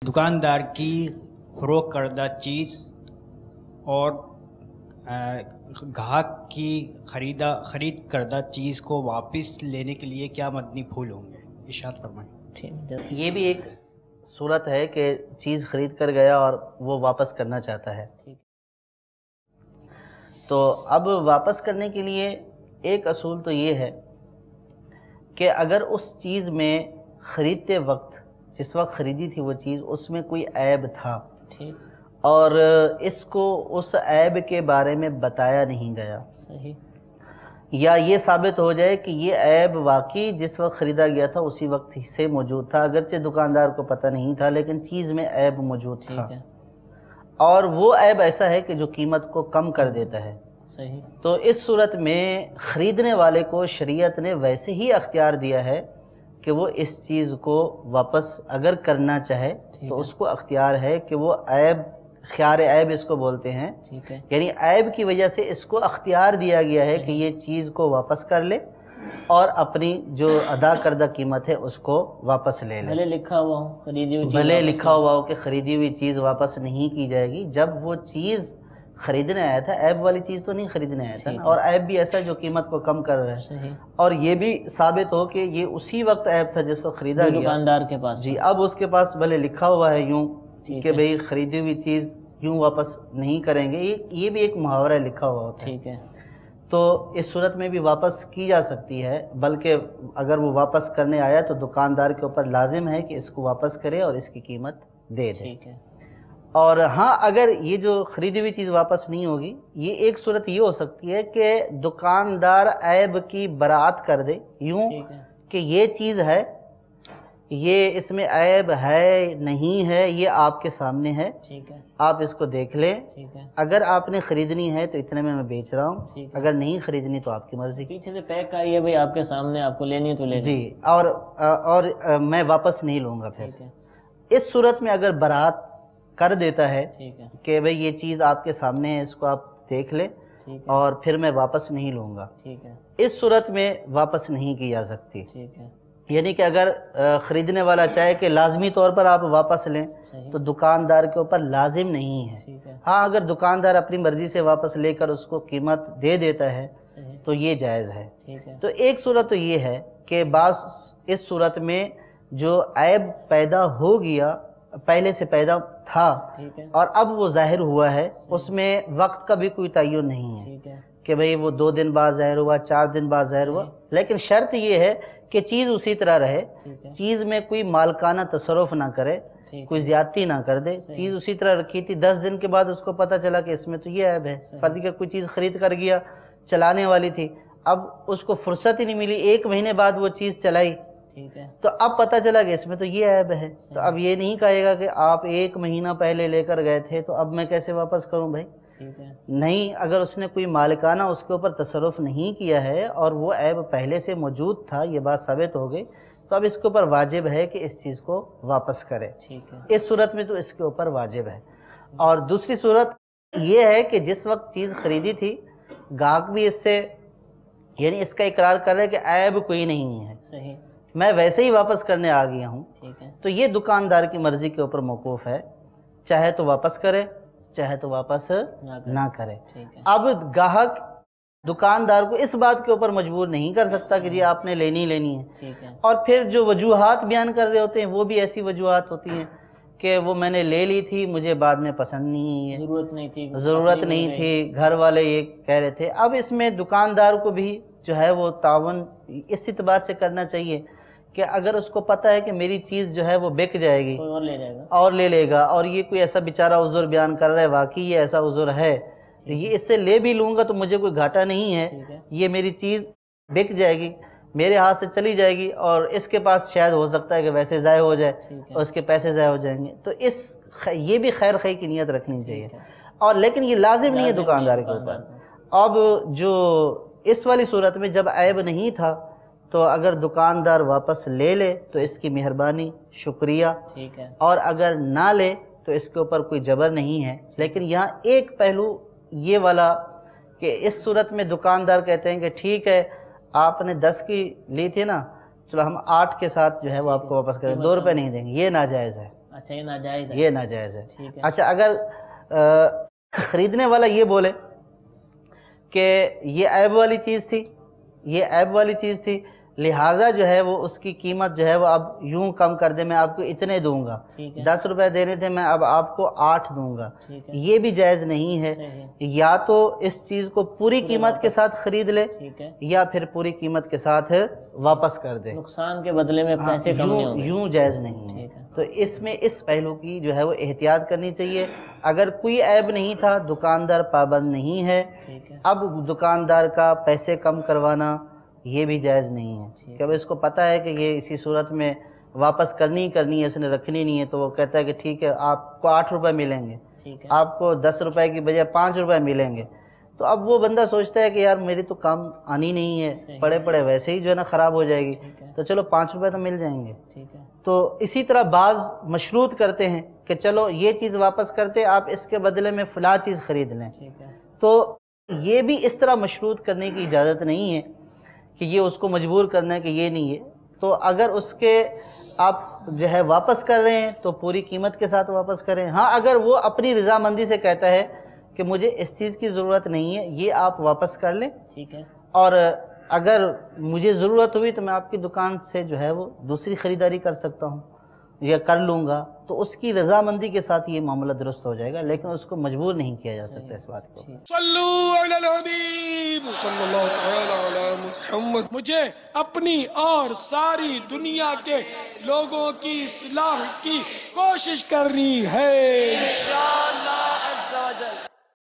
दुकानदार की फरोख्त करदा चीज़ और ग्राहक की खरीद करदा चीज़ को वापस लेने के लिए क्या मदनी फूल होंगे, इरशाद फरमाएं। ठीक, ये भी एक सूरत है कि चीज़ खरीद कर गया और वो वापस करना चाहता है। ठीक, तो अब वापस करने के लिए एक असूल तो ये है कि अगर उस चीज़ में ख़रीदते वक्त, जिस वक्त ख़रीदी थी वो चीज़, उसमें कोई ऐब था, ठीक, और इसको उस ऐब के बारे में बताया नहीं गया, सही, या ये साबित हो जाए कि ये ऐब वाकई जिस वक्त ख़रीदा गया था उसी वक्त से मौजूद था, अगरचे दुकानदार को पता नहीं था लेकिन चीज़ में ऐब मौजूद था, और वो ऐब ऐसा है कि जो कीमत को कम कर देता है, सही। तो इस सूरत में ख़रीदने वाले को शरीयत ने वैसे ही अख्तियार दिया है कि वो इस चीज़ को वापस अगर करना चाहे तो उसको अख्तियार है कि वो ऐब, ख्यार ऐब इसको बोलते हैं, ठीक है, यानी ऐब की वजह से इसको अख्तियार दिया गया है कि ये चीज़ को वापस कर ले और अपनी जो अदा करदा कीमत है उसको वापस ले ले। भले लिखा हुआ हो खरीदी हुई, भले लिखा हुआ हो कि खरीदी हुई चीज़ वापस नहीं की जाएगी। जब वो चीज़ खरीदने आया था, ऐब वाली चीज़ तो नहीं खरीदने आया था ना, और ऐब भी ऐसा जो कीमत को कम कर रहा है, और ये भी साबित हो कि ये उसी वक्त ऐब था जिसको खरीदा गया दुकानदार के पास, जी। अब उसके पास भले लिखा हुआ है यूं कि भाई खरीदी हुई चीज़ यूं वापस नहीं करेंगे, ये भी एक मुहावरा लिखा हुआ होता है, ठीक है, तो इस सूरत में भी वापस की जा सकती है। बल्कि अगर वो वापस करने आया तो दुकानदार के ऊपर लाजिम है कि इसको वापस करे और इसकी कीमत दे दे, ठीक है। और हाँ, अगर ये जो खरीदी हुई चीज़ वापस नहीं होगी, ये एक सूरत ये हो सकती है कि दुकानदार ऐब की बरात कर दे यूं कि ये चीज़ है, ये इसमें ऐब है नहीं है, ये आपके सामने है, ठीक है, आप इसको देख लें, ठीक है, अगर आपने खरीदनी है तो इतने में मैं बेच रहा हूँ, अगर नहीं खरीदनी तो आपकी मर्जी। पीछे से पैक आई है भाई आपके सामने, आपको लेनी है तो ले जी, और मैं वापस नहीं लूँगा फिर। इस सूरत में अगर बरात कर देता है कि भाई ये चीज़ आपके सामने है, इसको आप देख ले और फिर मैं वापस नहीं लूँगा, ठीक है, इस सूरत में वापस नहीं की जा सकती, ठीक है। यानी कि अगर ख़रीदने वाला चाहे कि लाजमी तौर पर आप वापस लें तो दुकानदार के ऊपर लाजिम नहीं है। हाँ, अगर दुकानदार अपनी मर्ज़ी से वापस लेकर उसको कीमत दे देता है तो ये जायज़ है, ठीक है। तो एक सूरत तो ये है कि बास इस सूरत में जो ऐब पैदा हो गया, पहले से पैदा था और अब वो ज़ाहिर हुआ है, उसमें वक्त का भी कोई तय्युन नहीं है कि भाई वो 2 दिन बाद ज़ाहिर हुआ, 4 दिन बाद ज़ाहिर हुआ, लेकिन शर्त ये है कि चीज़ उसी तरह रहे, चीज़ में कोई मालकाना तसर्रुफ ना करे, कोई ज्यादती ना कर दे। चीज़ उसी तरह रखी थी, 10 दिन के बाद उसको पता चला कि इसमें तो ये ऐब है, फर्ज का कोई चीज़ खरीद कर गया, चलाने वाली थी, अब उसको फुर्सत ही नहीं मिली, 1 महीने बाद वो चीज़ चलाई, तो अब पता चला कि इसमें तो ये ऐब है, तो अब ये नहीं कहेगा कि आप 1 महीना पहले लेकर गए थे तो अब मैं कैसे वापस करूं भाई, नहीं। अगर उसने कोई मालिकाना उसके ऊपर तसर्रुफ नहीं किया है और वो ऐब पहले से मौजूद था, ये बात साबित हो गई, तो अब इसके ऊपर वाजिब है कि इस चीज़ को वापस करे, इस सूरत में तो इसके ऊपर वाजिब है। और दूसरी सूरत ये है कि जिस वक्त चीज़ खरीदी थी, गाहक भी इससे यानी इसका इकरार कर रहा है कि ऐब कोई नहीं है, सही, मैं वैसे ही वापस करने आ गया हूँ, तो ये दुकानदार की मर्जी के ऊपर मौकूफ है, चाहे तो वापस करे चाहे तो वापस ना करे। अब गाहक दुकानदार को इस बात के ऊपर मजबूर नहीं कर सकता कि जी आपने लेनी लेनी है, और फिर जो वजूहात बयान कर रहे होते हैं वो भी ऐसी वजूहात होती हैं कि वो मैंने ले ली थी, मुझे बाद में पसंद नहीं है, ज़रूरत नहीं थी, घर वाले ये कह रहे थे। अब इसमें दुकानदार को भी जो है वो तावन इस एतबार से करना चाहिए कि अगर उसको पता है कि मेरी चीज़ जो है वो बिक जाएगी और ले लेगा, और ये कोई ऐसा बेचारा उज़्र बयान कर रहा है, वाकई ये ऐसा उज़्र है, तो ये इससे ले भी लूँगा तो मुझे कोई घाटा नहीं है, ये मेरी चीज़ बिक जाएगी, मेरे हाथ से चली जाएगी, और इसके पास शायद हो सकता है कि वैसे ज़ाय हो जाए और उसके पैसे ज़ाय हो जाएंगे, तो ये भी खैर खई की नीयत रखनी चाहिए। और लेकिन ये लाजिम नहीं है दुकानदार के ऊपर। अब जो इस वाली सूरत में जब ऐब नहीं था तो अगर दुकानदार वापस ले ले तो इसकी मेहरबानी, शुक्रिया, ठीक है, और अगर ना ले तो इसके ऊपर कोई जबर नहीं है। लेकिन यहाँ एक पहलू ये वाला कि इस सूरत में दुकानदार कहते हैं कि ठीक है आपने 10 की ली थी ना, चलो हम 8 के साथ जो है वो आपको वापस करें, 2 रुपये नहीं देंगे, ये नाजायज़ है। اچھا یہ ناجائز ہے، یہ ناجائز ہے۔ ٹھیک ہے۔ اچھا اگر خریدنے والا یہ بولے کہ یہ عیب والی چیز تھی، یہ عیب والی چیز تھی، لہٰذا جو ہے وہ اس کی قیمت جو ہے وہ اب یوں کم کر دے، میں آپ کو اتنے دوں گا، 10 روپے دینے تھے میں اب آپ کو 8 دوں گا، یہ بھی جائز نہیں ہے۔ یا تو اس چیز کو پوری قیمت کے ساتھ خرید لے یا پھر پوری قیمت کے ساتھ واپس کر دے، نقصان کے بدلے میں پیسے کم نہیں ہوں گے، یوں جائز نہیں ہے۔ تو اس میں اس پہلو کی جو ہے وہ احتیاط کرنی چاہیے۔ اگر کوئی عیب نہیں تھا، دکاندار پابند نہیں ہے، اب دکاندار کا پیسے کم کروانا یہ بھی جائز نہیں ہے، کہ اب اس کو پتہ ہے کہ یہ اسی صورت میں واپس کرنی ہے، اس نے رکھنی نہیں ہے، تو وہ کہتا ہے کہ ٹھیک ہے آپ کو 8 روپے ملیں گے، آپ کو 10 روپے کی بجائے 5 روپے ملیں گے، تو اب وہ بندہ سوچتا ہے کہ یار میری تو کام آنی نہیں ہے، پڑے ویسے ہی جو ہے نا خراب ہو جائے گی، تو چلو 5 روپے تو مل جائیں گے۔ تو اسی طرح بعض مشروط کرتے ہیں کہ چلو یہ چیز واپس کرتے، آپ اس کے بدلے میں فلاں چیز خرید لیں، تو یہ بھی اس طرح مشروط کرنے کی اجازت نہیں ہے کہ یہ اس کو مجبور کرنا ہے کہ یہ نہیں ہے۔ تو اگر اس کے آپ جو ہے واپس کر رہے ہیں تو پوری قیمت کے ساتھ واپس کریں۔ ہاں اگر وہ اپنی رضامندی سے کہتا ہے کہ مجھے اس چیز کی ضرورت نہیں ہے، یہ آپ واپس کر لیں، ٹھیک ہے، اور اگر مجھے ضرورت ہوئی تو میں آپ کی دکان سے جو ہے وہ دوسری خریداری کر سکتا ہوں یا کر لوں گا، تو اس کی رضامندی کے ساتھ یہ معاملہ درست ہو جائے گا، لیکن اس کو مجبور نہیں کیا جا سکتا اس بات کو۔ صلو علی الحبیب صلی اللہ تعالی علی محمد۔ مجھے اپنی اور ساری دنیا کے لوگوں کی اصلاح کی کوشش کرنی ہے۔